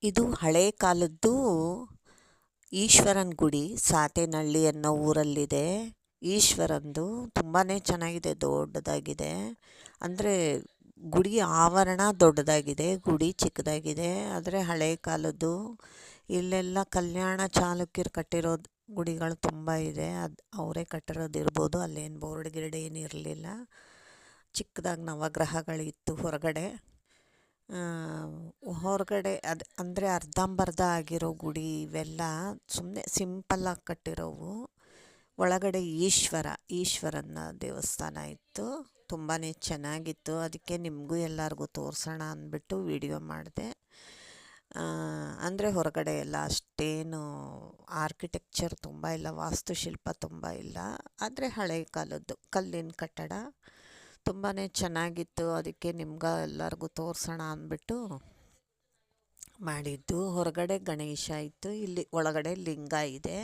ಇದು ಹಳೆ ಕಾಲದ್ದು ಈಶ್ವರನ ಗುಡಿ ಸಾತೇನಹಳ್ಳಿ ಅನ್ನೋ ಊರಲ್ಲಿದೆ. ಈಶ್ವರಂದು ತುಂಬಾ ಚೆನ್ನಾಗಿದೆ, ದೊಡ್ಡದಾಗಿದೆ. ಅಂದರೆ ಗುಡಿ ಆವರಣ ದೊಡ್ಡದಾಗಿದೆ, ಗುಡಿ ಚಿಕ್ಕದಾಗಿದೆ. ಆದರೆ ಹಳೆ ಕಾಲದ್ದು. ಇಲ್ಲೆಲ್ಲ ಕಲ್ಯಾಣ ಚಾಲುಕ್ಯರು ಕಟ್ಟಿರೋದು ಗುಡಿಗಳು ತುಂಬ ಇದೆ. ಅದು ಅವರೇ ಕಟ್ಟಿರೋದಿರ್ಬೋದು. ಅಲ್ಲೇನು ಬೋರ್ಡ್ ಗಿರ್ಡ್ ಏನಿರಲಿಲ್ಲ. ಚಿಕ್ಕದಾಗಿ ನವಗ್ರಹಗಳಿತ್ತು ಹೊರಗಡೆ. ಹೊರಗಡೆ ಅದು ಅಂದರೆ ಅರ್ಧಂಬರ್ಧ ಆಗಿರೋ ಗುಡಿ ಇವೆಲ್ಲ ಸುಮ್ಮನೆ ಸಿಂಪಲ್ಲಾಗಿ ಕಟ್ಟಿರೋವು. ಒಳಗಡೆ ಈಶ್ವರನ ದೇವಸ್ಥಾನ ಇತ್ತು. ತುಂಬಾ ಚೆನ್ನಾಗಿತ್ತು. ಅದಕ್ಕೆ ನಿಮಗೂ ಎಲ್ಲರಿಗೂ ತೋರಿಸೋಣ ಅಂದ್ಬಿಟ್ಟು ವಿಡಿಯೋ ಮಾಡಿದೆ. ಅಂದರೆ ಹೊರಗಡೆ ಎಲ್ಲ ಅಷ್ಟೇನು ಆರ್ಕಿಟೆಕ್ಚರ್ ತುಂಬ ಇಲ್ಲ, ವಾಸ್ತುಶಿಲ್ಪ ತುಂಬ ಇಲ್ಲ. ಆದರೆ ಹಳೆ ಕಾಲದ್ದು ಕಲ್ಲಿನ ಕಟ್ಟಡ ತುಂಬಾ ಚೆನ್ನಾಗಿತ್ತು. ಅದಕ್ಕೆ ಎಲ್ಲರಿಗೂ ತೋರಿಸೋಣ ಅಂದ್ಬಿಟ್ಟು ಮಾಡಿದ್ದು. ಹೊರಗಡೆ ಗಣೇಶ ಇತ್ತು, ಇಲ್ಲಿ ಒಳಗಡೆ ಲಿಂಗ ಇದೆ.